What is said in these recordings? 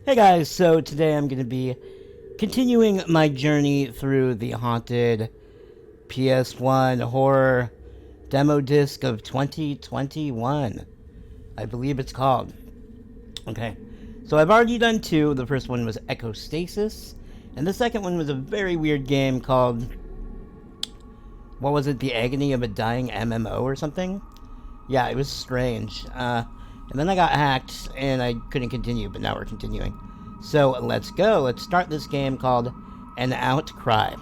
Hey guys, so today I'm going to be continuing my journey through the haunted PS1 horror demo disc of 2021. I believe it's called. Okay, so I've already done two. The first one was Echostasis, and the second one was a very weird game called, what was it, The Agony of a Dying MMO or something? Yeah, it was strange. And then I got hacked and I couldn't continue, but now we're continuing. So let's go. Let's start this game called An Outcry.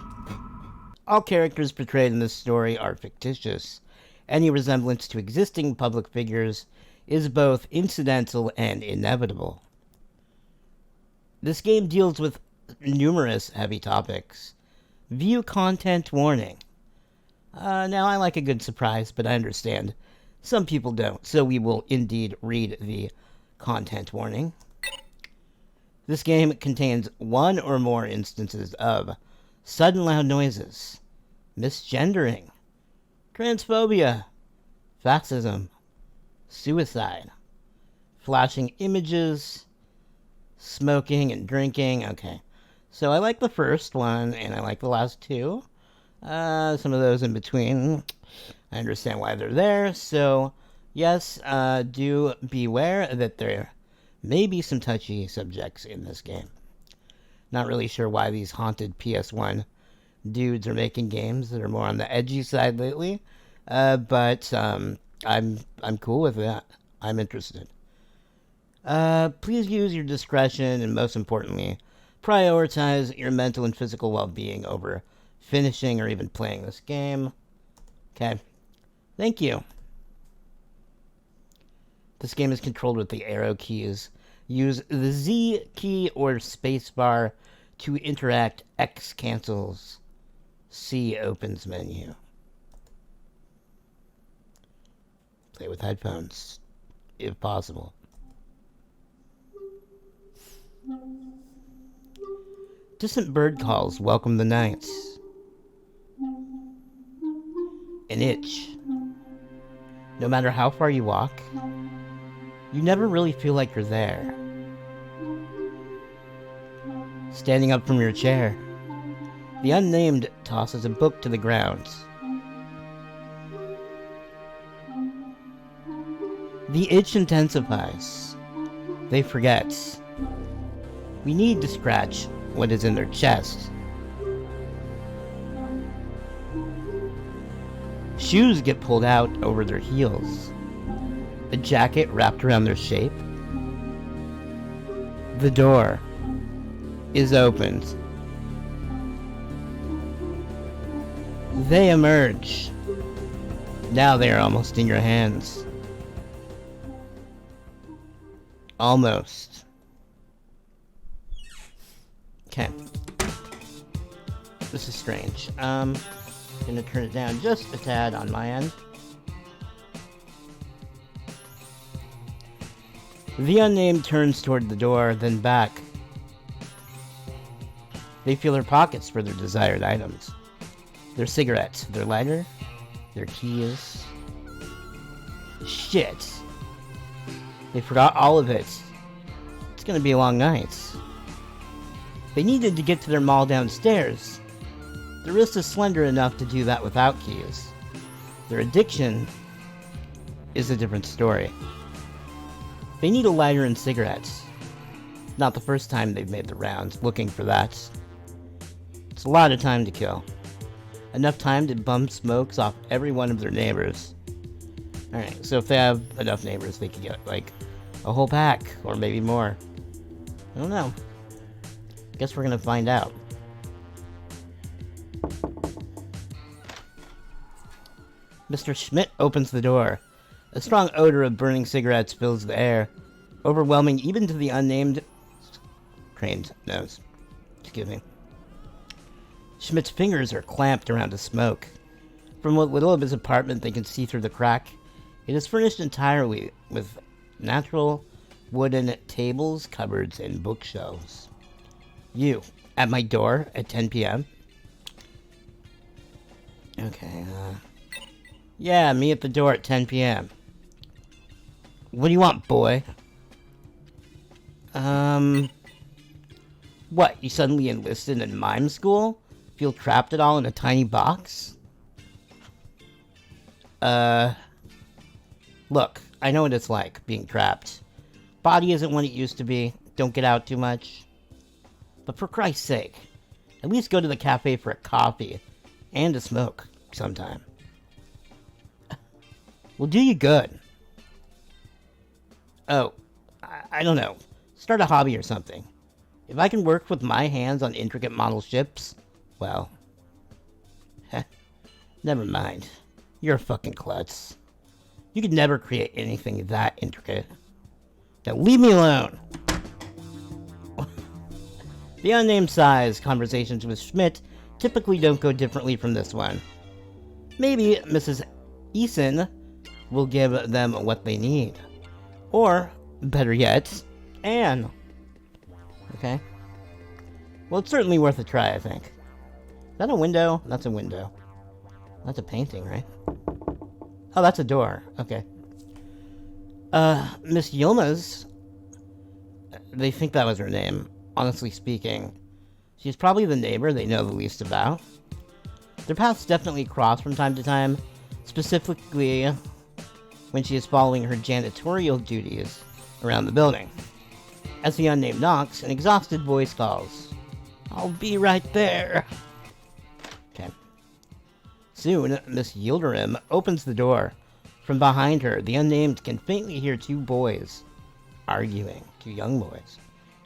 All characters portrayed in this story are fictitious. Any resemblance to existing public figures is both incidental and inevitable. This game deals with numerous heavy topics. View content warning. Now I like a good surprise, but I understand some people don't, so we will indeed read the content warning. This game contains one or more instances of sudden loud noises, misgendering, transphobia, fascism, suicide, flashing images, smoking and drinking. Okay, so I like the first one, and I like the last two. Some of those in between, I understand why they're there. So, yes, do beware that there may be some touchy subjects in this game. Not really sure why these haunted PS1 dudes are making games that are more on the edgy side lately, but I'm cool with that. I'm interested. Please use your discretion, and most importantly, prioritize your mental and physical well-being over finishing or even playing this game. Okay. Thank you. This game is controlled with the arrow keys. Use the Z key or spacebar to interact. X cancels. C opens menu. Play with headphones, if possible. Distant bird calls welcome the night. An itch. No matter how far you walk, you never really feel like you're there. Standing up from your chair, the unnamed tosses a book to the ground. The itch intensifies. They forget. We need to scratch what is in their chest. Shoes get pulled out over their heels. A jacket wrapped around their shape. The door is opened. They emerge. Now they are almost in your hands. Almost. Okay. This is strange. Gonna turn it down just a tad on my end. The unnamed turns toward the door, then back. They feel their pockets for their desired items. Their cigarettes, their lighter, their keys. Shit. They forgot all of it. It's gonna be a long night. They needed to get to their mall downstairs. The wrist is slender enough to do that without keys. Their addiction is a different story. They need a lighter and cigarettes. It's not the first time they've made the rounds looking for that. It's a lot of time to kill. Enough time to bum smokes off every one of their neighbors. Alright, so if they have enough neighbors, they could get, like, a whole pack, or maybe more. I don't know. Guess we're gonna find out. Mr. Schmidt opens the door. A strong odor of burning cigarettes fills the air, overwhelming even to the unnamed craned nose. Excuse me. Schmidt's fingers are clamped around a smoke. From what little of his apartment they can see through the crack, it is furnished entirely with natural wooden tables, cupboards, and bookshelves. You, at my door at 10 p.m.? Okay, yeah, me at the door at 10 p.m. What do you want, boy? What, you suddenly enlisted in mime school? Feel trapped at all in a tiny box? Look, I know what it's like, being trapped. Body isn't what it used to be, don't get out too much. But for Christ's sake, at least go to the cafe for a coffee and a smoke sometime. Will do you good. Oh, I don't know. Start a hobby or something. If I can work with my hands on intricate model ships, well... never mind. You're a fucking klutz. You could never create anything that intricate. Now leave me alone! The unnamed size conversations with Schmidt typically don't go differently from this one. Maybe Mrs. Eason will give them what they need. Or, better yet, Anne. Okay. Well, it's certainly worth a try, I think. Is that a window? That's a window. That's a painting, right? Oh, that's a door. Okay. Miss Yilmaz. They think that was her name. Honestly speaking, she's probably the neighbor they know the least about. Their paths definitely cross from time to time, specifically when she is following her janitorial duties around the building. As the unnamed knocks, an exhausted voice calls, "I'll be right there." Okay. Soon, Miss Yildirim opens the door. From behind her, the unnamed can faintly hear two boys arguing. Two young boys.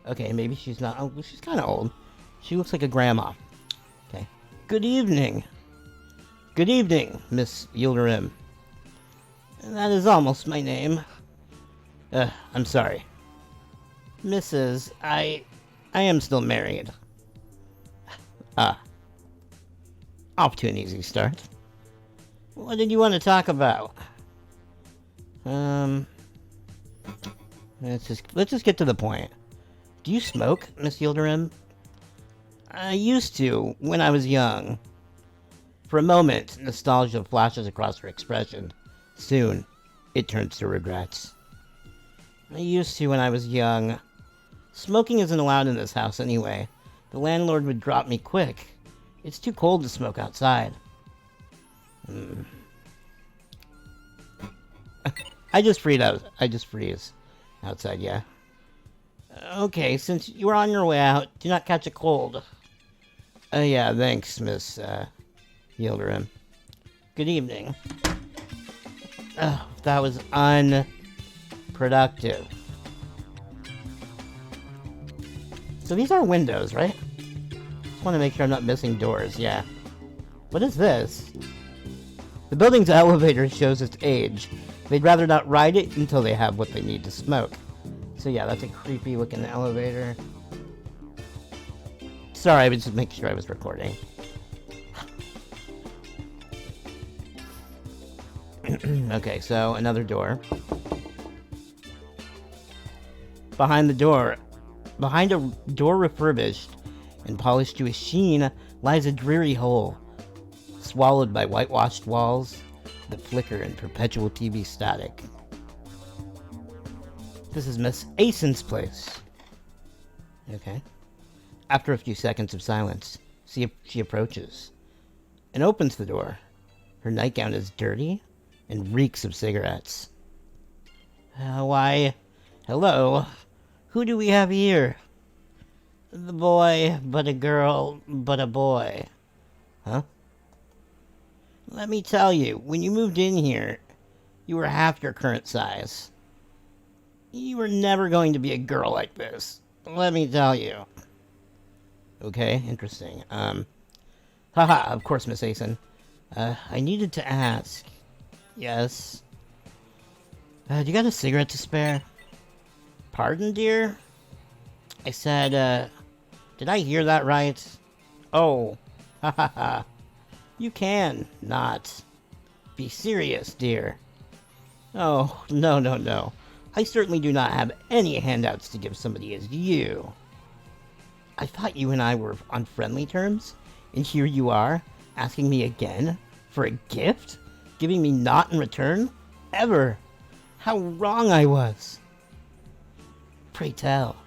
Okay, maybe she's not... Oh, she's kind of old. She looks like a grandma. Okay. Good evening. Good evening, Miss Yildirim. That is almost my name. I'm sorry. Mrs. I am still married. Off to an easy start. What did you want to talk about? Let's just get to the point. Do you smoke, Miss Yildirim? I used to, when I was young. For a moment, nostalgia flashes across her expression. Soon, it turns to regrets. I used to when I was young. Smoking isn't allowed in this house anyway. The landlord would drop me quick. It's too cold to smoke outside. I just freeze outside, yeah. Okay, since you are on your way out, do not catch a cold. Yeah, thanks, Miss Yildirim. Good evening. That was unproductive. So these are windows, right? Just want to make sure I'm not missing doors, yeah. What is this? The building's elevator shows its age. They'd rather not ride it until they have what they need to smoke. So yeah, that's a creepy looking elevator. Sorry, I was just making sure I was recording. Okay, so another door. Behind a door refurbished and polished to a sheen, lies a dreary hole, swallowed by whitewashed walls that flicker in perpetual TV static. This is Miss Ason's place. Okay. After a few seconds of silence, she approaches and opens the door. Her nightgown is dirty and reeks of cigarettes. Why, hello. Who do we have here? The boy, but a girl, but a boy. Huh? Let me tell you, when you moved in here, you were half your current size. You were never going to be a girl like this. Let me tell you. Okay, interesting. Haha, of course, Miss Asen. I needed to ask. Yes? Do you got a cigarette to spare? Pardon, dear? I said, did I hear that right? Oh, ha ha ha. You can not. Be serious, dear. Oh, no. I certainly do not have any handouts to give somebody as you. I thought you and I were on friendly terms, and here you are, asking me again for a gift? Giving me naught in return? Ever? How wrong I was. Pray tell,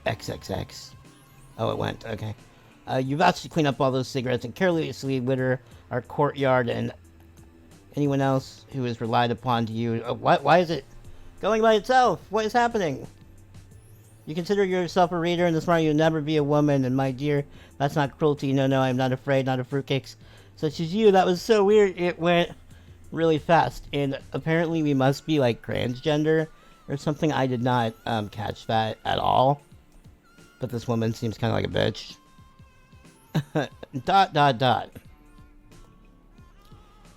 XXX. Oh, it went. Okay. You've asked to clean up all those cigarettes and carelessly litter our courtyard and anyone else who is relied upon to you. Why is it going by itself? What is happening? You consider yourself a reader and this morning you'll never be a woman, and my dear, that's not cruelty. No, I'm not afraid, not of fruitcakes such as you. That was so weird. It went really fast, and apparently we must be like transgender or something. I did not catch that at all, but this woman seems kind of like a bitch. ...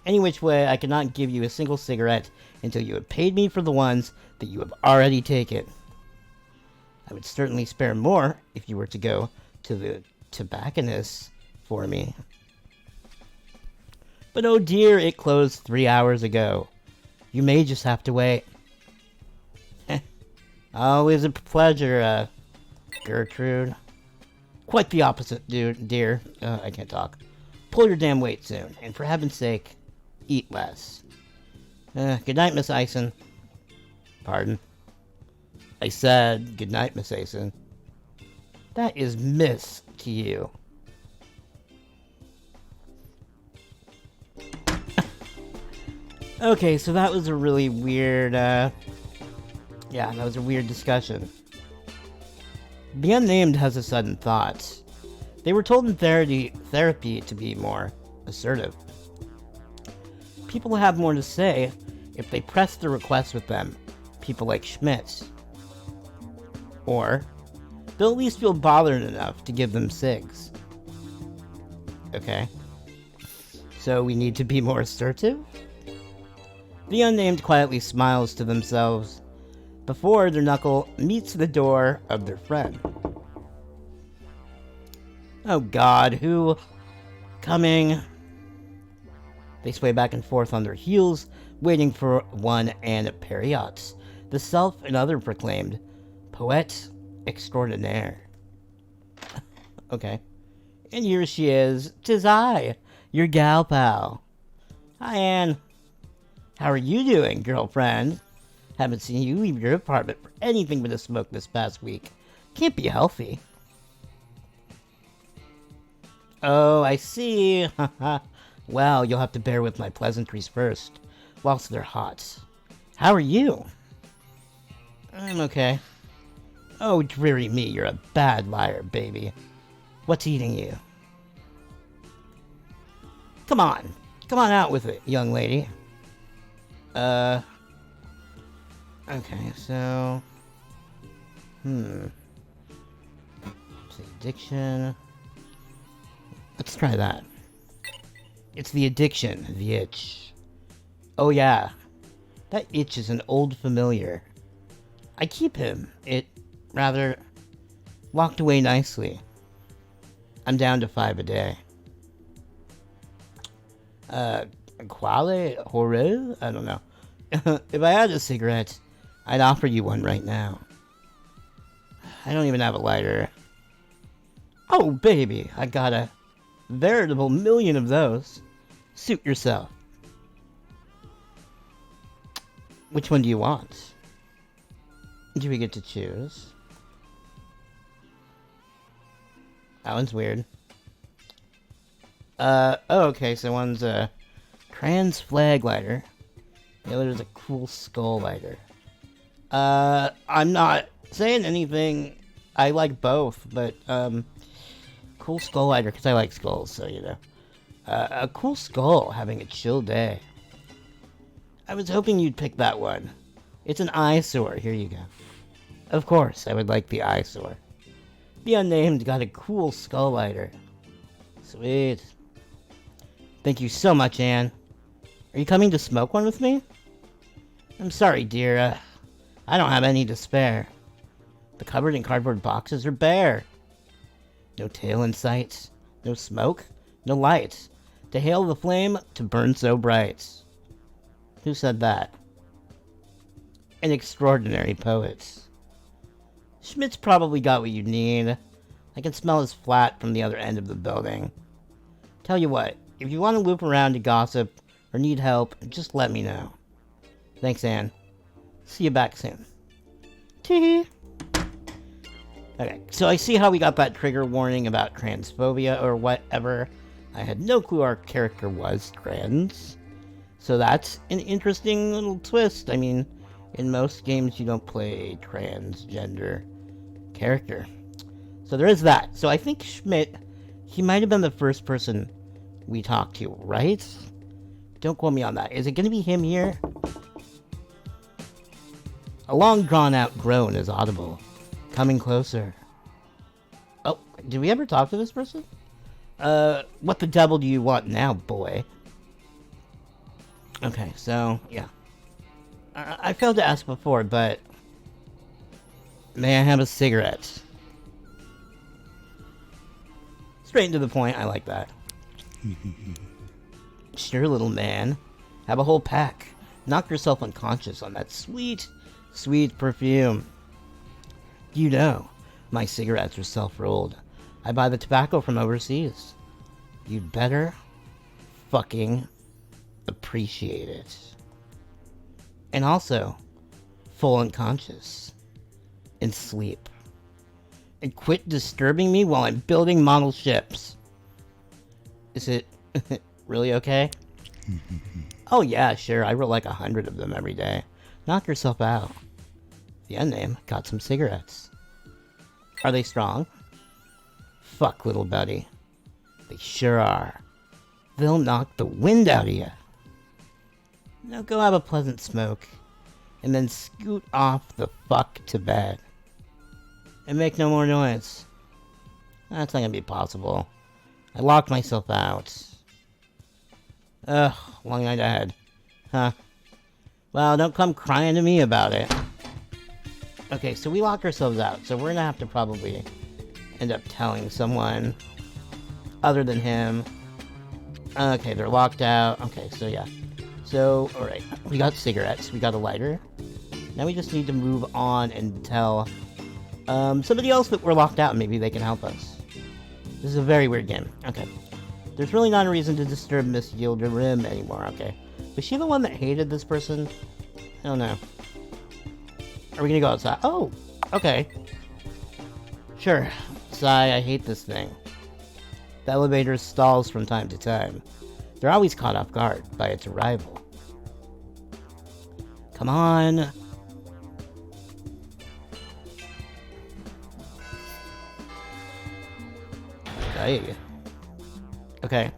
Any which way, I cannot give you a single cigarette until you have paid me for the ones that you have already taken. I would certainly spare more if you were to go to the tobacconist for me. But oh dear, it closed 3 hours ago. You may just have to wait. Always a pleasure, Gertrude. Quite the opposite, dear. I can't talk. Pull your damn weight soon, and for heaven's sake, eat less. Good night, Miss Eisen. Pardon? I said good night, Miss Eisen. That is Miss to you. Okay, so that was a really weird, that was a weird discussion. The Unnamed has a sudden thought. They were told in therapy to be more assertive. People have more to say if they press the request with them, people like Schmidt. Or, they'll at least feel bothered enough to give them cigs. Okay. So we need to be more assertive? The Unnamed quietly smiles to themselves before their knuckle meets the door of their friend. Oh God, who? Coming. They sway back and forth on their heels, waiting for one and Periot, the self and other proclaimed poet extraordinaire. Okay. And here she is. 'Tis I, your gal pal. Hi, Anne. How are you doing, girlfriend? Haven't seen you leave your apartment for anything but a smoke this past week. Can't be healthy. Oh, I see. Well, you'll have to bear with my pleasantries first, whilst they're hot. How are you? I'm okay. Oh, dreary me, you're a bad liar, baby. What's eating you? Come on out with it, young lady. Okay, so... It's addiction. Let's try that. It's the addiction, the itch. Oh yeah, that itch is an old familiar. I keep him. It, rather, locked away nicely. I'm down to 5 a day. Quale? Horror? I don't know. If I had a cigarette, I'd offer you one right now. I don't even have a lighter. Oh, baby, I got a veritable million of those. Suit yourself. Which one do you want? Do we get to choose? That one's weird. Oh, okay, so one's a trans flag lighter. The other is a cool skull lighter. I'm not saying anything. I like both, but, cool skull lighter, because I like skulls, so, you know. A cool skull having a chill day. I was hoping you'd pick that one. It's an eyesore. Here you go. Of course, I would like the eyesore. The Unnamed got a cool skull lighter. Sweet. Thank you so much, Anne. Are you coming to smoke one with me? I'm sorry, dear. I don't have any to spare. The cupboard and cardboard boxes are bare. No tail in sight. No smoke. No light. To hail the flame to burn so bright. Who said that? An extraordinary poet. Schmidt's probably got what you need. I can smell his flat from the other end of the building. Tell you what, if you want to loop around to gossip or need help, just let me know. Thanks, Anne. See you back soon. Tee. Okay, so I see how we got that trigger warning about transphobia or whatever. I had no clue our character was trans. So that's an interesting little twist. I mean, in most games you don't play a transgender character. So there is that. So I think Schmidt, he might have been the first person we talked to, right? Don't quote me on that. Is it going to be him here? A long drawn-out groan is audible, coming closer. Oh, did we ever talk to this person? What the devil do you want now, boy? Okay, so, yeah. I failed to ask before, but... May I have a cigarette? Straight to the point, I like that. Sure, little man. Have a whole pack. Knock yourself unconscious on that sweet, sweet perfume. You know, my cigarettes are self-rolled. I buy the tobacco from overseas. You'd better fucking appreciate it. And also, full unconscious. And sleep. And quit disturbing me while I'm building model ships. Is it really okay? Oh yeah, sure, I roll like 100 of them every day. Knock yourself out. The end name got some cigarettes. Are they strong? Fuck, little buddy. They sure are. They'll knock the wind out of you. Now go have a pleasant smoke, and then scoot off the fuck to bed. And make no more noise. That's not gonna be possible. I locked myself out. Ugh, long night ahead. Huh. Well, don't come crying to me about it. Okay, so we locked ourselves out, so we're gonna have to probably end up telling someone other than him. Okay, they're locked out. Okay, so yeah. So, alright, we got cigarettes, we got a lighter. Now we just need to move on and tell somebody else that we're locked out, and maybe they can help us. This is a very weird game. Okay. There's really not a reason to disturb Miss Yildirim anymore, okay. Was she the one that hated this person? I don't know. Are we gonna go outside? Oh! Okay. Sure. Sigh, I hate this thing. The elevator stalls from time to time. They're always caught off guard by its arrival. Come on! Hey. Okay.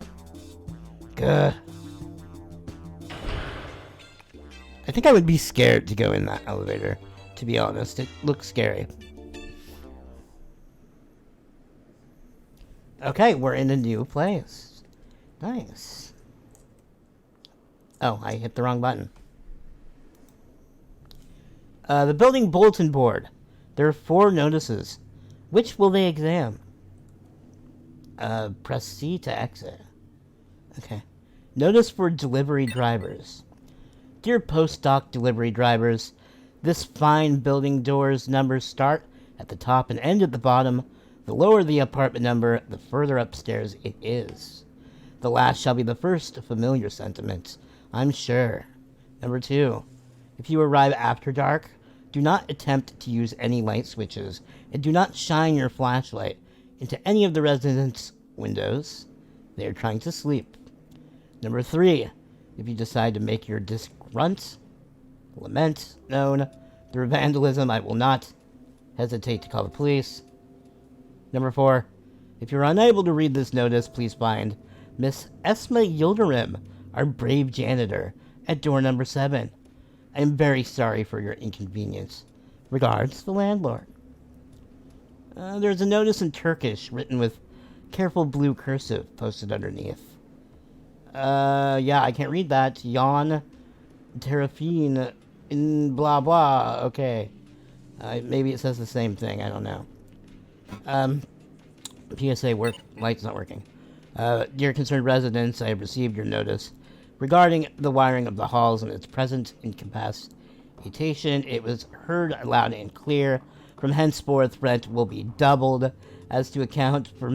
Good. I think I would be scared to go in that elevator, to be honest. It looks scary. Okay, we're in a new place. Nice. Oh, I hit the wrong button. The building bulletin board. There are 4 notices. Which will they examine? Press C to exit. Okay. Notice for delivery drivers. Dear post-doc delivery drivers, this fine building door's numbers start at the top and end at the bottom. The lower the apartment number, the further upstairs it is. The last shall be the first, a familiar sentiment, I'm sure. Number 2. If you arrive after dark, do not attempt to use any light switches, and do not shine your flashlight into any of the residents' windows. They are trying to sleep. Number 3. If you decide to make your lament known through vandalism, I will not hesitate to call the police. Number 4. If you're unable to read this notice, please find Miss Esma Yildirim, our brave janitor, at door number 7. I am very sorry for your inconvenience. Regards, the landlord. There's a notice in Turkish written with careful blue cursive posted underneath. Yeah, I can't read that. Yawn, Terafine, in blah blah. Okay. Maybe it says the same thing. I don't know. PSA light's not working. Dear concerned residents, I have received your notice regarding the wiring of the halls and its present incapacitation. It was heard loud and clear. From henceforth, rent will be doubled, as to account for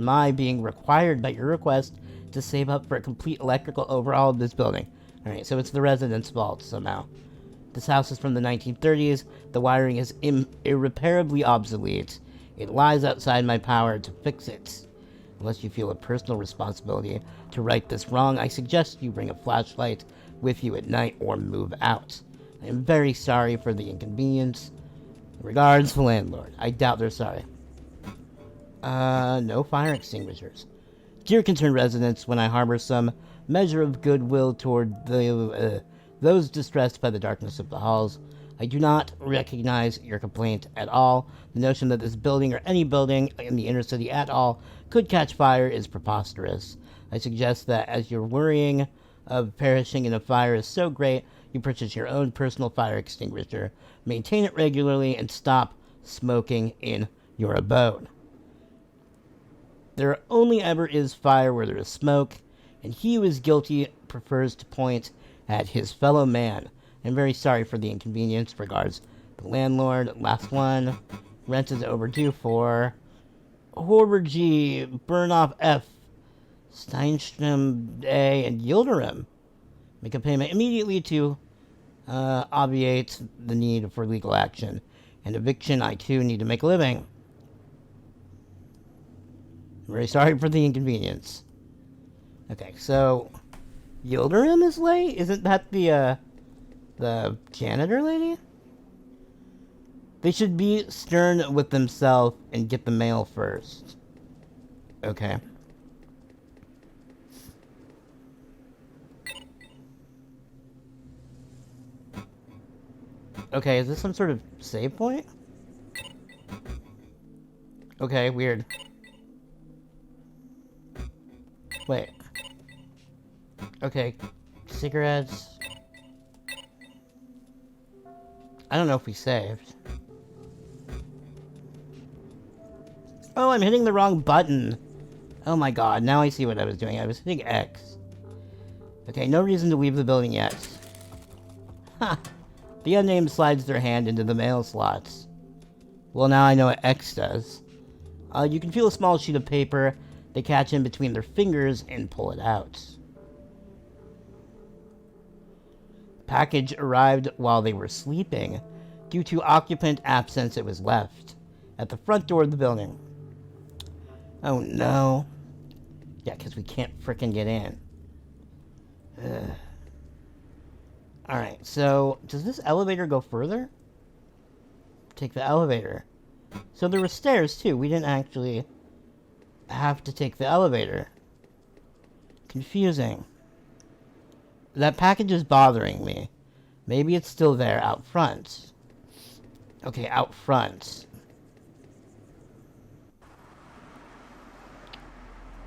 my being required by your request to save up for a complete electrical overhaul of this building. Alright, so it's the residents' fault somehow. This house is from the 1930s. The wiring is irreparably obsolete. It lies outside my power to fix it. Unless you feel a personal responsibility to right this wrong, I suggest you bring a flashlight with you at night or move out. I am very sorry for the inconvenience. Regards, the landlord. I doubt they're sorry. No fire extinguishers. Dear concerned residents, when I harbor some measure of goodwill toward those distressed by the darkness of the halls, I do not recognize your complaint at all. The notion that this building or any building in the inner city at all could catch fire is preposterous. I suggest that as your worrying of perishing in a fire is so great, you purchase your own personal fire extinguisher, maintain it regularly, and stop smoking in your abode. There only ever is fire where there is smoke, and he who is guilty prefers to point at his fellow man. I'm very sorry for the inconvenience. Regards, the landlord. Last one. Rent is overdue for Horber G, Burnoff F, Steinstrom A, and Yildirim. Make a payment immediately to obviate the need for legal action. And eviction, I too need to make a living. I'm very sorry for the inconvenience. Okay, so Yildirim is late? Isn't that the janitor lady? They should be stern with themselves and get the mail first. Okay. Okay, is this some sort of save point? Okay, weird. Wait. Okay, cigarettes. I don't know if we saved. Oh, I'm hitting the wrong button. Oh my god, now I see what I was doing. I was hitting X. Okay, no reason to leave the building yet. Ha! The unnamed slides their hand into the mail slots. Well, now I know what X does. You can feel a small sheet of paper. They catch in between their fingers and pull it out. Package arrived while they were sleeping. Due to occupant absence, it was left at the front door of the building. Oh no. Yeah, because we can't frickin' get in. Alright, so does this elevator go further? Take the elevator. So there were stairs too. We didn't actually have to take the elevator. Confusing. That package is bothering me. Maybe it's still there out front. Okay, out front.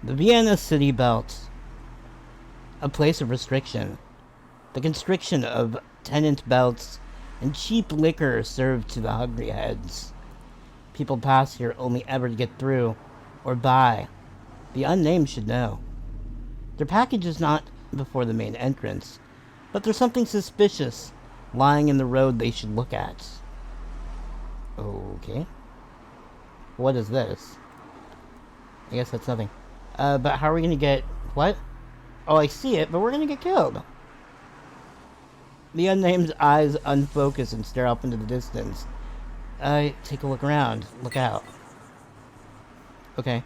The Vienna City Belt. A place of restriction. The constriction of tenant belts and cheap liquor served to the hungry heads. People pass here only ever to get through or buy. The unnamed should know. Their package is not before the main entrance, but there's something suspicious lying in the road they should look at. Okay. What is this? I guess that's nothing. But how are we gonna get... What? Oh, I see it, but we're gonna get killed. The unnamed's eyes unfocus and stare up into the distance. Take a look around. Look out. Okay.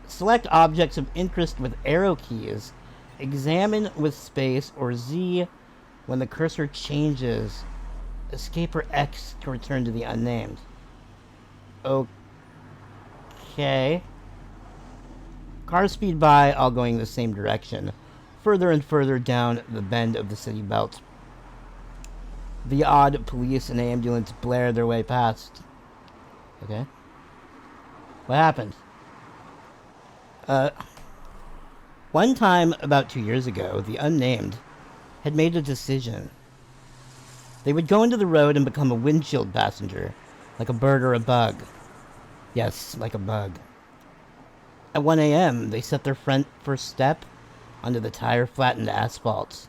Select objects of interest with arrow keys. Examine with space or Z when the cursor changes. Escape or X to return to the unnamed. Okay. Cars speed by, all going the same direction. Further and further down the bend of the city belt. The odd police and ambulance blare their way past. Okay. What happened? One time, about 2 years ago, the unnamed had made a decision. They would go into the road and become a windshield passenger, like a bird or a bug. Yes, like a bug. At 1 a.m., they set their first step onto the tire-flattened asphalt.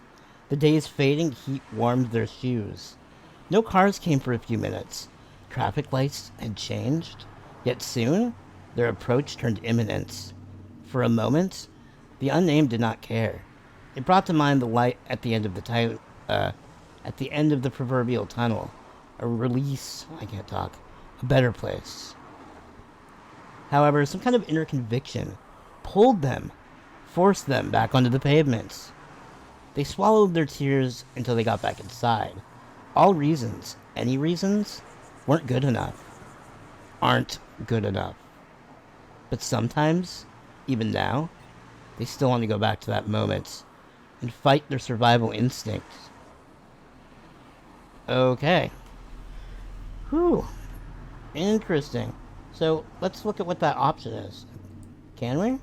The day's fading heat warmed their shoes. No cars came for a few minutes. Traffic lights had changed. Yet soon, their approach turned imminent. For a moment, the unnamed did not care. It brought to mind the light at the end of the at the end of the proverbial tunnel. A better place. However, some kind of inner conviction pulled them, forced them back onto the pavements. They swallowed their tears until they got back inside. All reasons, any reasons, weren't good enough. Aren't good enough. But sometimes, even now, they still want to go back to that moment and fight their survival instincts. Okay. Whew. Interesting. So, let's look at what that option is. Can we?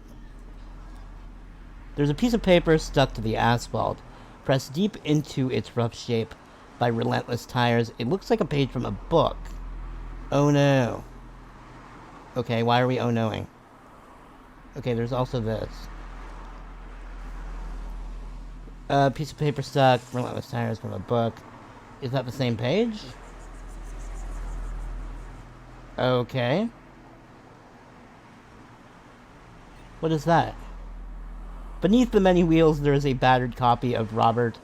There's a piece of paper stuck to the asphalt, pressed deep into its rough shape by relentless tires. It looks like a page from a book. Oh no. Okay, why are we oh noing? Okay, there's also this. A piece of paper stuck, relentless tires from a book. Is that the same page? Okay. What is that? Beneath the many wheels, there is a battered copy of Robert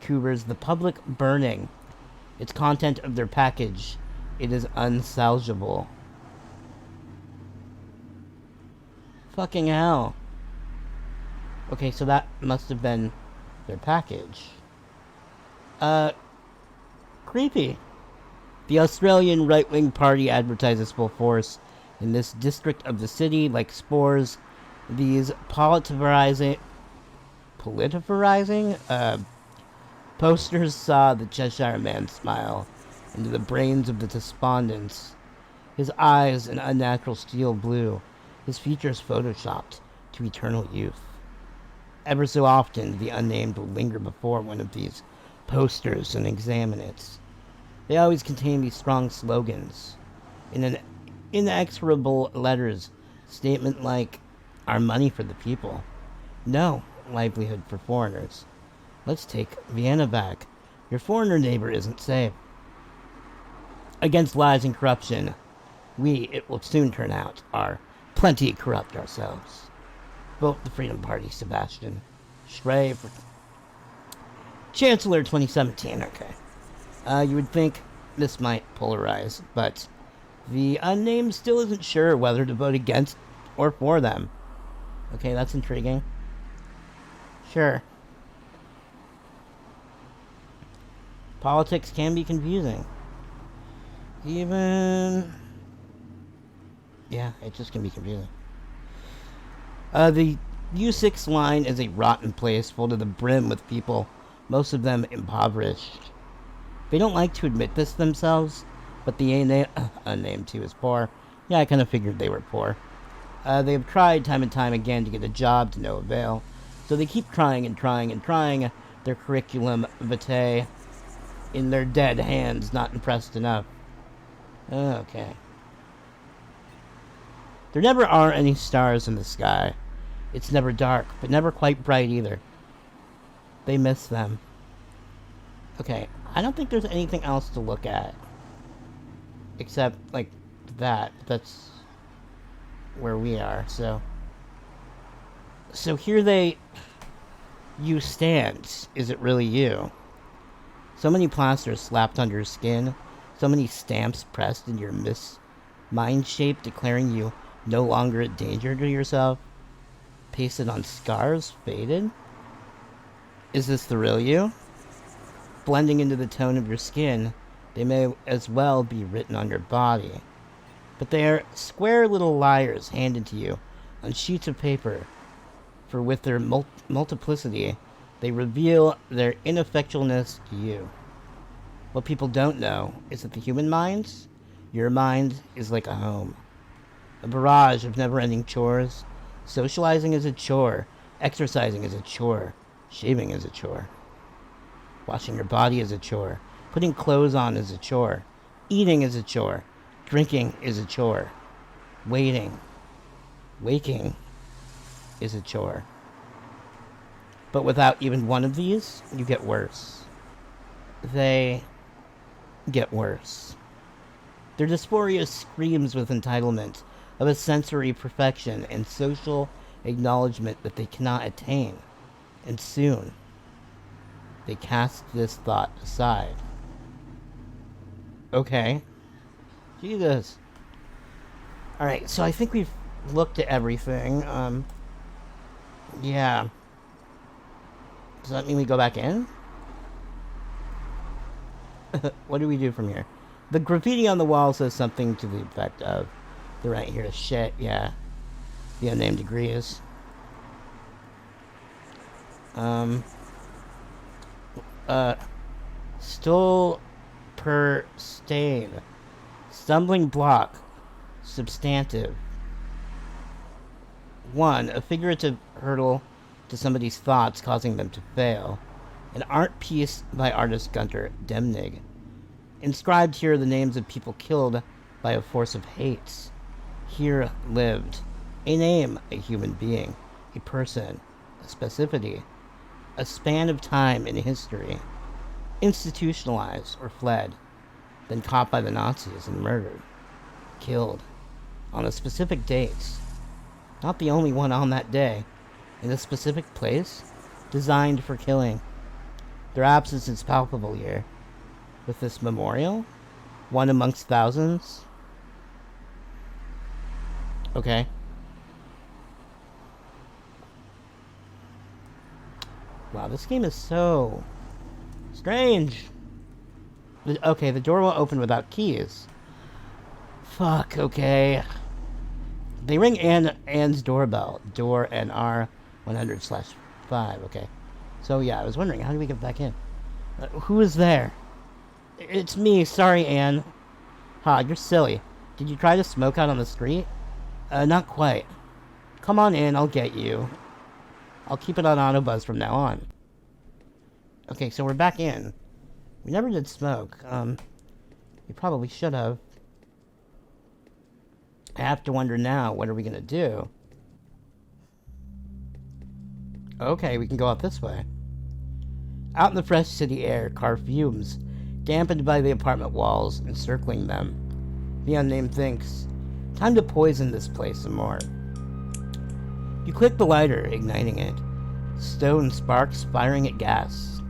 Coover's The Public Burning. Its content of their package. It is unsalvageable. Fucking hell. Okay, so that must have been their package. Creepy. The Australian right-wing party advertises full force in this district of the city like spores. These politicizing posters saw the Cheshire Man smile into the brains of the despondents. His eyes an unnatural steel blue, his features photoshopped to eternal youth. Ever so often, the unnamed will linger before one of these posters and examine it. They always contain these strong slogans. In an inexorable letters, statement like, "Our money for the people." No livelihood for foreigners. Let's take Vienna back. Your foreigner neighbor isn't safe. Against lies and corruption, we, it will soon turn out, are plenty corrupt ourselves. Vote the Freedom Party, Sebastian. Schrey for Chancellor 2017, okay. You would think this might polarize, but the unnamed still isn't sure whether to vote against or for them. Okay, that's intriguing. Sure. Politics can be confusing. Yeah, it just can be confusing. The U6 line is a rotten place full to the brim with people, most of them impoverished. They don't like to admit this themselves, but the unnamed too is poor. Yeah, I kind of figured they were poor. They have tried time and time again to get a job to no avail, so they keep trying and trying and trying. Their curriculum vitae in their dead hands, not impressed enough. Okay. There never are any stars in the sky. It's never dark, but never quite bright either. They miss them. Okay, I don't think there's anything else to look at. Except, like, that. That's where we are, so... So here you stand. Is it really you? So many plasters slapped on your skin. So many stamps pressed in your mind shape declaring you no longer a danger to yourself. Pasted on scars, faded. Is this the real you? Blending into the tone of your skin, they may as well be written on your body. But they are square little liars handed to you on sheets of paper, for with their multiplicity, they reveal their ineffectualness to you. What people don't know is that the human mind, your mind, is like a home. A barrage of never-ending chores. Socializing is a chore. Exercising is a chore. Shaving is a chore. Washing your body is a chore. Putting clothes on is a chore. Eating is a chore. Drinking is a chore. Waking is a chore. But without even one of these, you get worse. They get worse. Their dysphoria screams with entitlement of a sensory perfection and social acknowledgement that they cannot attain. And soon, They cast this thought aside. Okay. Jesus. Alright, so I think we've looked at everything. Yeah. Does that mean we go back in? What do we do from here? The graffiti on the wall says something to the effect of the right here is shit, yeah. The unnamed agrees. Still per stain. Stumbling block. Substantive. 1. A figurative hurdle to somebody's thoughts, causing them to fail. An art piece by artist Gunter Demnig. Inscribed here are the names of people killed by a force of hate. Here lived. A name, a human being, a person, a specificity, a span of time in history. Institutionalized or fled, then caught by the Nazis and murdered. Killed. On a specific date. Not the only one on that day. In a specific place, designed for killing. Their absence is palpable here. With this memorial, one amongst thousands. Okay. Wow, this game is so strange. Okay, the door will open without keys. Fuck, okay. They ring Anne's doorbell. Door NR 100/5. Okay. So yeah, I was wondering, how do we get back in? Who is there? It's me. Sorry, Anne. Ha, you're silly. Did you try to smoke out on the street? Not quite. Come on in, I'll get you. I'll keep it on autobuzz from now on. Okay, so we're back in. We never did smoke. We probably should have. I have to wonder now, what are we gonna do? Okay, we can go out this way. Out in the fresh city air, car fumes, dampened by the apartment walls encircling them. The unnamed thinks, time to poison this place some more. You click the lighter, igniting it. Stone sparks firing at gas.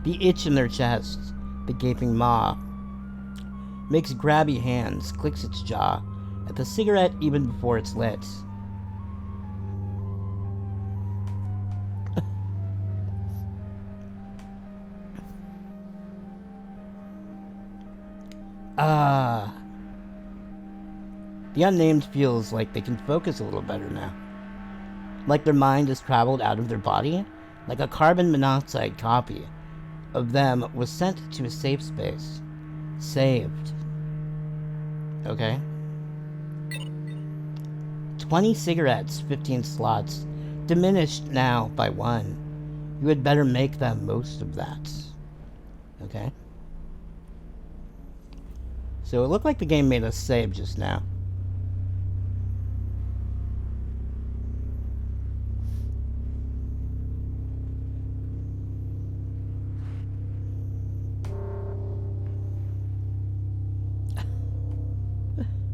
The itch in their chests, the gaping maw, makes grabby hands, clicks its jaw at the cigarette even before it's lit. The unnamed feels like they can focus a little better now. Like their mind has traveled out of their body, like a carbon monoxide copy of them was sent to a safe space. Saved. Okay. 20 cigarettes, 15 slots, diminished now by 1. You had better make the most of that. Okay. So it looked like the game made us save just now.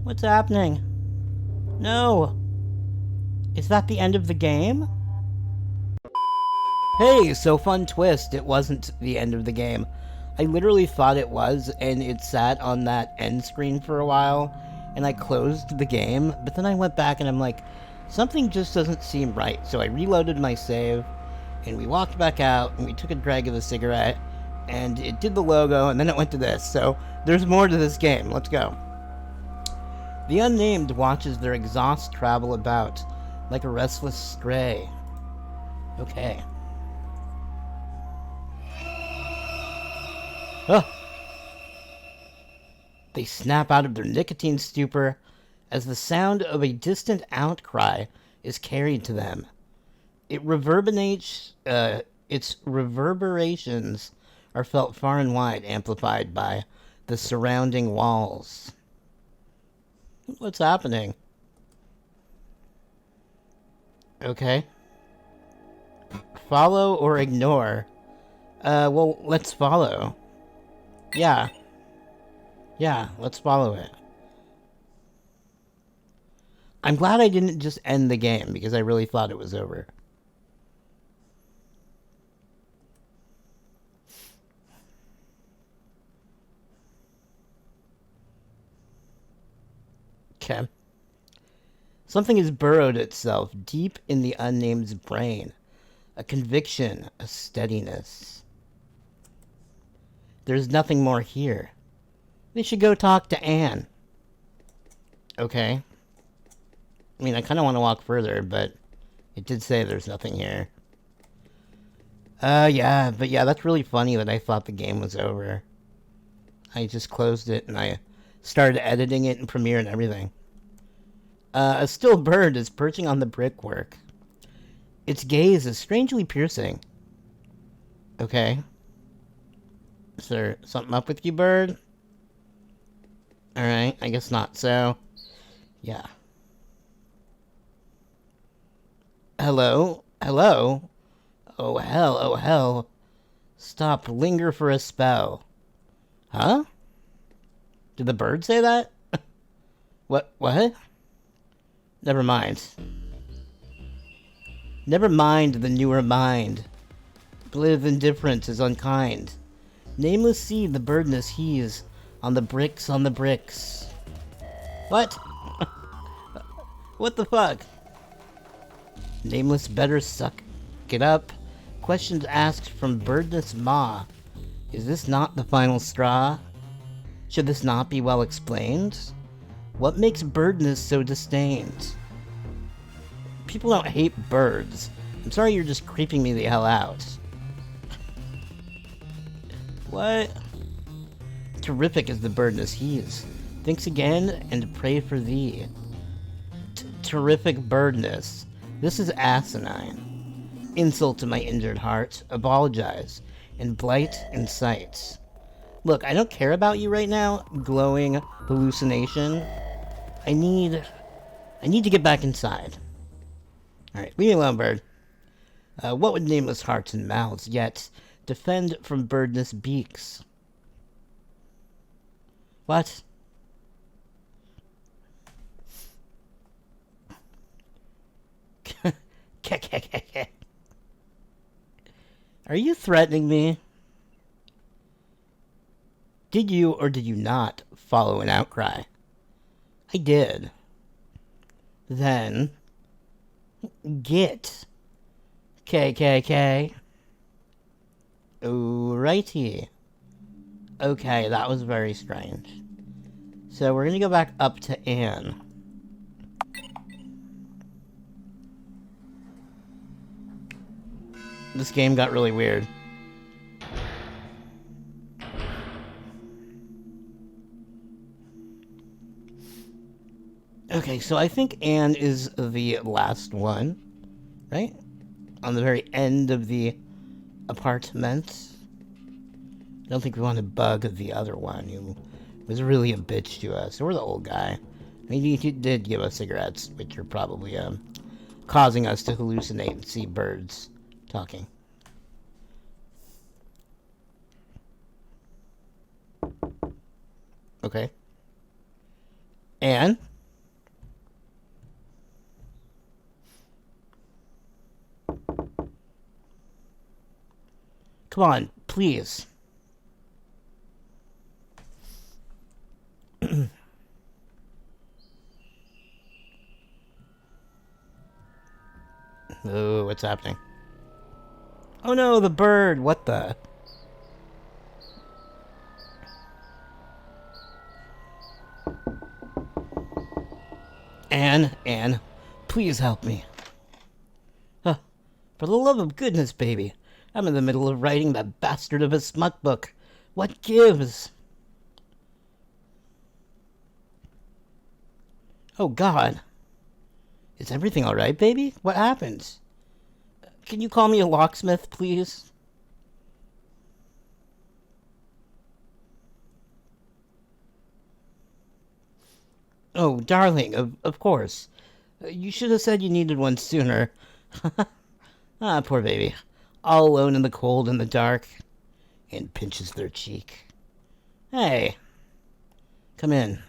What's happening? No! Is that the end of the game? Hey, so fun twist, it wasn't the end of the game. I literally thought it was, and it sat on that end screen for a while, and I closed the game, but then I went back and I'm like, something just doesn't seem right. So I reloaded my save, and we walked back out, and we took a drag of the cigarette, and it did the logo, and then it went to this. So there's more to this game. Let's go. The unnamed watches their exhaust travel about like a restless stray. Okay. Oh. They snap out of their nicotine stupor as the sound of a distant outcry is carried to them. It reverberates. Its reverberations are felt far and wide, amplified by the surrounding walls. What's happening? Okay. Follow or ignore? Well, let's follow. Yeah. Yeah, let's follow it. I'm glad I didn't just end the game, because I really thought it was over. Okay. Something has burrowed itself deep in the unnamed's brain. A conviction, a steadiness. There's nothing more here. We should go talk to Anne. Okay. I mean, I kind of want to walk further, but it did say there's nothing here. Yeah, but yeah, that's really funny that I thought the game was over. I just closed it and I started editing it in Premiere and everything. A still bird is perching on the brickwork. Its gaze is strangely piercing. Okay. Is there something up with you, bird? Alright, I guess not. So, yeah. Hello? Hello? Oh hell, oh hell. Stop, linger for a spell. Huh? Did the bird say that? What? Never mind. Never mind the newer mind. Blithe indifference is unkind. Nameless seed the birdness heaves on the bricks on the bricks. What? What the fuck? Nameless better suck it up. Questions asked from birdness ma. Is this not the final straw? Should this not be well explained? What makes birdness so disdained? People don't hate birds. I'm sorry you're just creeping me the hell out. What? Terrific is the birdness he's. Thinks again and pray for thee. Terrific birdness. This is asinine. Insult to my injured heart. Apologize. And blight in sight. Look, I don't care about you right now, glowing hallucination. I need to get back inside. Alright, leave me alone, bird. What would nameless hearts and mouths yet defend from birdness beaks? What? Are you threatening me? Did you or did you not follow an outcry? I did. Then, get. KKK. Alrighty. Okay, that was very strange. So we're gonna go back up to Anne. This game got really weird. Okay, so I think Anne is the last one, right? On the very end of the apartment. I don't think we want to bug the other one who was really a bitch to us. Or the old guy. I mean, he did give us cigarettes, which are probably causing us to hallucinate and see birds talking. Okay. Anne? Come on, please. Oh, what's happening? Oh no, the bird! What the? Anne, please help me. For the love of goodness, baby. I'm in the middle of writing that bastard of a smut book. What gives? Oh, God. Is everything alright, baby? What happened? Can you call me a locksmith, please? Oh, darling, of course. You should have said you needed one sooner. Ah, poor baby. All alone in the cold and the dark. And pinches their cheek. Hey. Come in.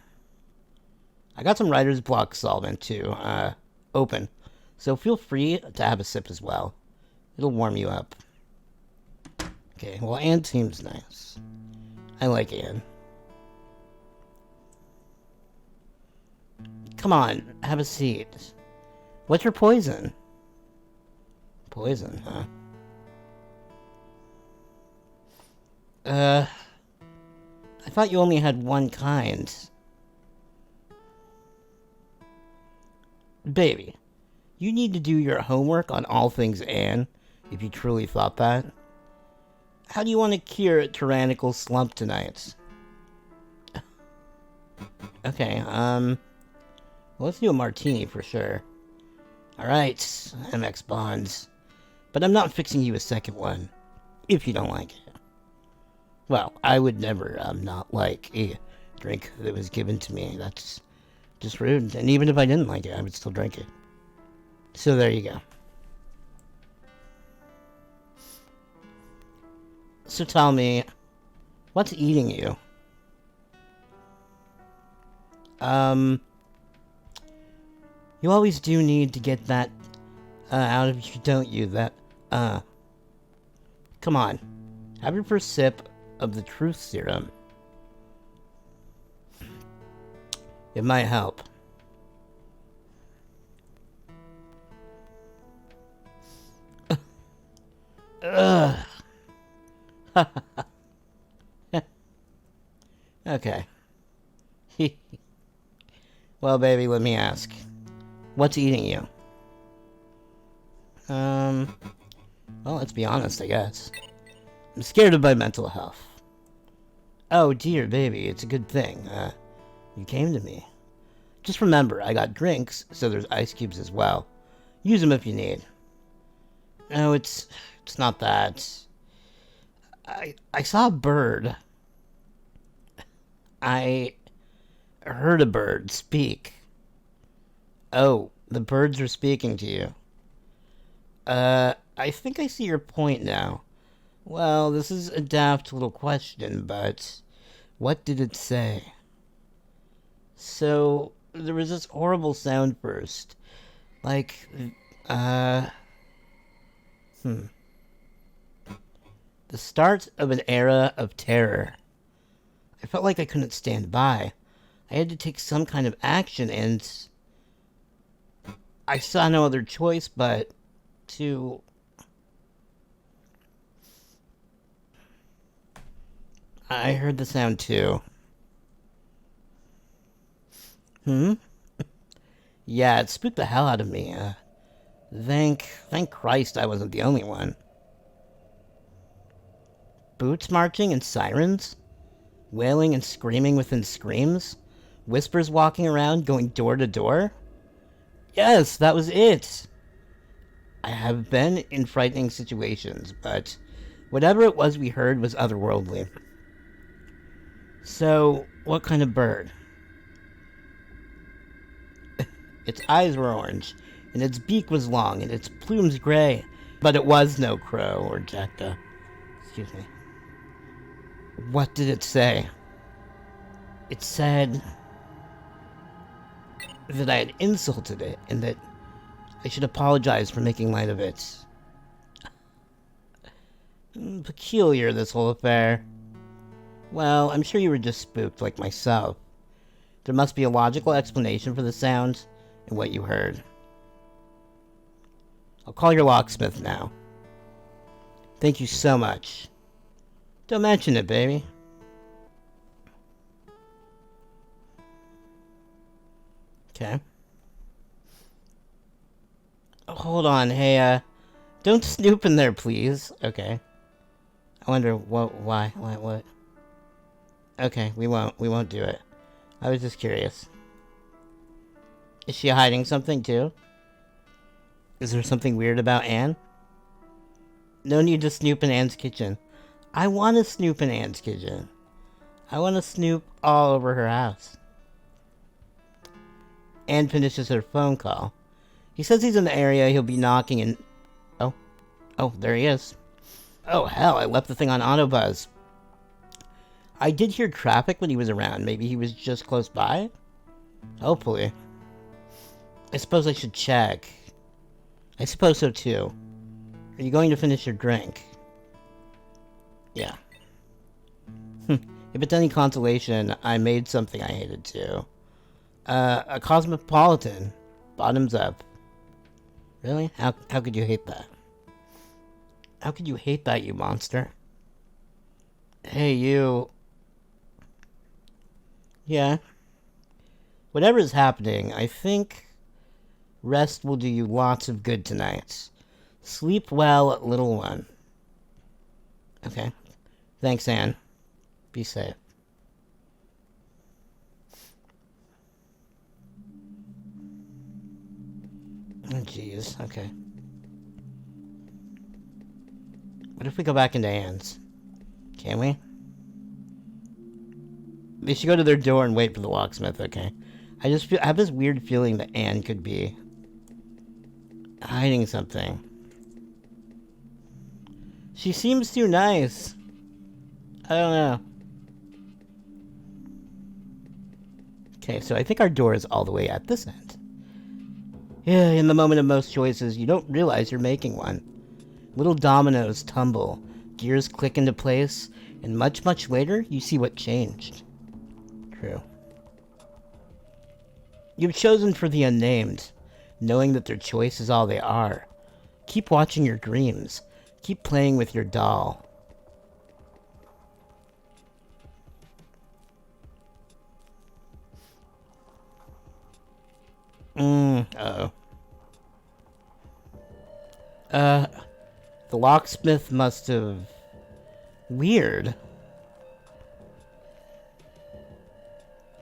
I got some writer's block solvent, too. Open. So feel free to have a sip as well. It'll warm you up. Okay, well, Anne seems nice. I like Anne. Come on, have a seat. What's your poison? Poison, huh? I thought you only had one kind. Baby, you need to do your homework on all things Anne, if you truly thought that. How do you want to cure a tyrannical slump tonight? Okay, let's do a martini for sure. Alright, MX Bonds. But I'm not fixing you a second one, if you don't like it. Well, I would never, not like a drink that was given to me. That's just rude. And even if I didn't like it, I would still drink it. So there you go. So tell me, what's eating you? You always do need to get that, out of you, don't you? That, Come on. Have your first sip of the truth serum. It might help. Ugh. Okay. Well, baby, let me ask. What's eating you? Well, let's be honest, I guess. I'm scared of my mental health. Oh, dear, baby, it's a good thing. You came to me. Just remember, I got drinks, so there's ice cubes as well. Use them if you need. No, it's not that. I saw a bird. I heard a bird speak. Oh, the birds are speaking to you. I think I see your point now. Well, this is a daft little question, but what did it say? So, there was this horrible sound first. Like, The start of an era of terror. I felt like I couldn't stand by. I had to take some kind of action, and I saw no other choice but to... I heard the sound too. Yeah, it spooked the hell out of me. Thank Christ I wasn't the only one. Boots marching and sirens? Wailing and screaming within screams? Whispers walking around, going door to door? Yes, that was it! I have been in frightening situations, but whatever it was we heard was otherworldly. So, what kind of bird? Its eyes were orange, and its beak was long, and its plumes gray, but it was no crow or jackdaw. Excuse me. What did it say? It said that I had insulted it, and that I should apologize for making light of it. Peculiar, this whole affair. Well, I'm sure you were just spooked like myself. There must be a logical explanation for the sound and what you heard. I'll call your locksmith now. Thank you so much. Don't mention it, baby. Okay. Oh, hold on, hey, don't snoop in there, please. Okay. I wonder why, what? Okay, we won't do it. I was just curious. Is she hiding something, too? Is there something weird about Anne? No need to snoop in Anne's kitchen. I want to snoop in Anne's kitchen. I want to snoop all over her house. Anne finishes her phone call. He says he's in the area, he'll be knocking and... Oh, there he is. Oh, hell, I left the thing on autobuzz. I did hear traffic when he was around. Maybe he was just close by? Hopefully. I suppose I should check. I suppose so, too. Are you going to finish your drink? Yeah. If it's any consolation, I made something I hated, too. A cosmopolitan. Bottoms up. Really? How could you hate that? How could you hate that, you monster? Hey, you. Yeah. Whatever's happening, I think rest will do you lots of good tonight. Sleep well, little one. Okay. Thanks, Anne. Be safe. Oh, jeez. Okay. What if we go back into Anne's? Can we? They should go to their door and wait for the locksmith, okay? I have this weird feeling that Anne could be hiding something. She seems too nice. I don't know. Okay, so I think our door is all the way at this end. Yeah, in the moment of most choices, you don't realize you're making one. Little dominoes tumble, gears click into place, and much, much later, you see what changed. True. You've chosen for the unnamed, knowing that their choice is all they are. Keep watching your dreams. Keep playing with your doll. Uh-oh. The locksmith must have... Weird.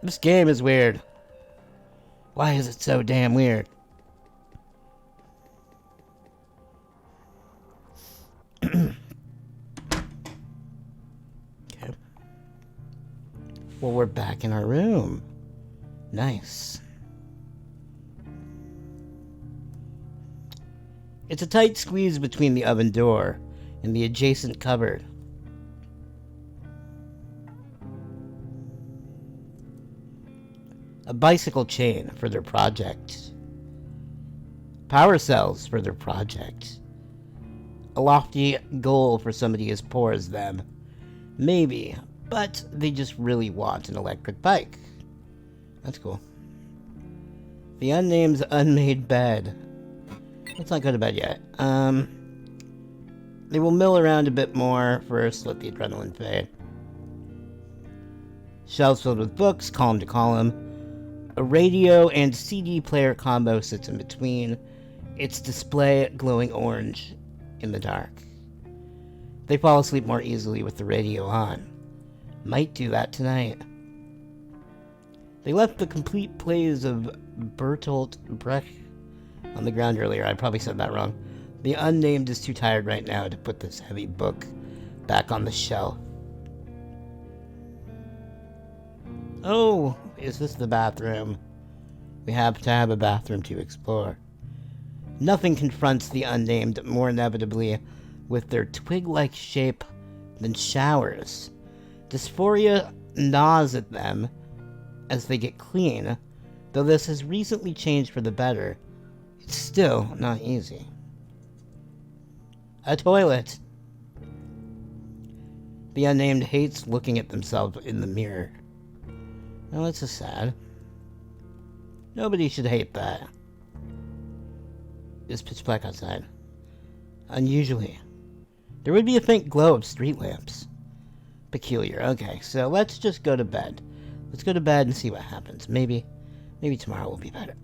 This game is weird. Why is it so damn weird? Okay. Well, we're back in our room. Nice. It's a tight squeeze between the oven door and the adjacent cupboard. A bicycle chain for their project. Power cells for their project. A lofty goal for somebody as poor as them. Maybe, but they just really want an electric bike. That's cool. The unnamed unmade bed. Let's not go to bed yet. They will mill around a bit more first, let the adrenaline fade. Shelves filled with books, column to column. A radio and CD player combo sits in between, its display glowing orange in the dark. They fall asleep more easily with the radio on. Might do that tonight. They left the complete plays of Bertolt Brecht on the ground earlier. I probably said that wrong. The unnamed is too tired right now to put this heavy book back on the shelf. Oh, is this the bathroom? We have to have a bathroom to explore. Nothing confronts the unnamed more inevitably with their twig-like shape than showers. Dysphoria gnaws at them as they get clean, though this has recently changed for the better. It's still not easy. A toilet. The unnamed hates looking at themselves in the mirror. Well, it's a sad. Nobody should hate that. It's pitch black outside. Unusually. There would be a faint glow of street lamps. Peculiar. Okay, so let's just go to bed. Let's go to bed and see what happens. Maybe tomorrow will be better.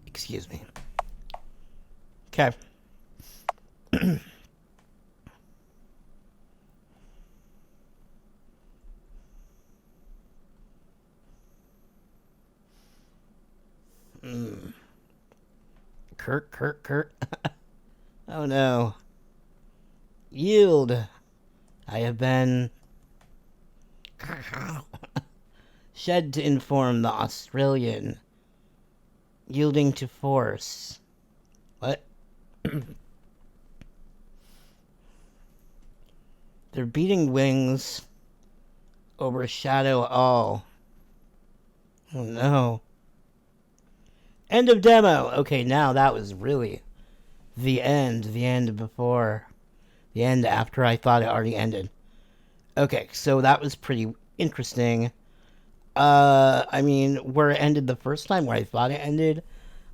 Excuse me. Okay. Kurt. Oh no. Yield. I have been shed to inform the Australian. Yielding to force. What? Their beating wings overshadow all. Oh no. End of demo. Okay, now that was really the end. The end before. The end after I thought it already ended. Okay, so that was pretty interesting. I mean, where it ended the first time, where I thought it ended,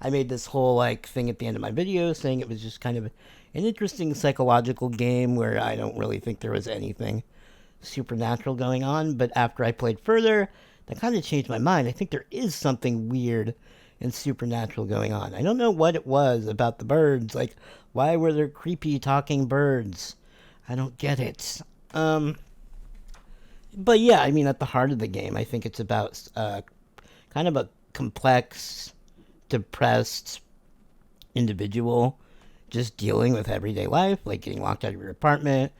I made this whole like thing at the end of my video saying it was just kind of an interesting psychological game where I don't really think there was anything supernatural going on. But after I played further, that kind of changed my mind. I think there is something weird and supernatural going on. I don't know what it was about the birds. Like, why were there creepy talking birds? I don't get it. But yeah, I mean, at the heart of the game, I think it's about kind of a complex, depressed individual just dealing with everyday life, like getting locked out of your apartment,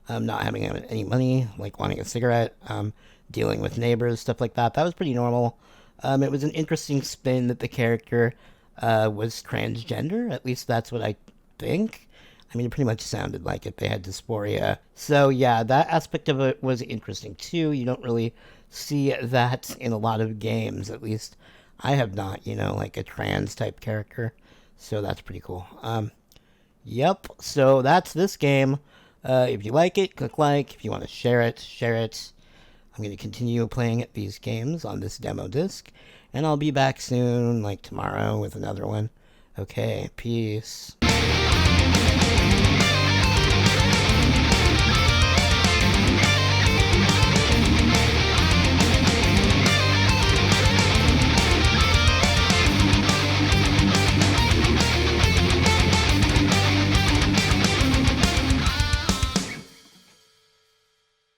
not having any money, like wanting a cigarette, dealing with neighbors, stuff like that. That was pretty normal. It was an interesting spin that the character was transgender. At least that's what I think. I mean, it pretty much sounded like it. They had dysphoria. So, yeah, that aspect of it was interesting, too. You don't really see that in a lot of games. At least I have not, like a trans type character. So that's pretty cool. Yep. So that's this game. If you like it, click like. If you want to share it, share it. I'm going to continue playing these games on this demo disc. And I'll be back soon, like tomorrow, with another one. Okay, peace.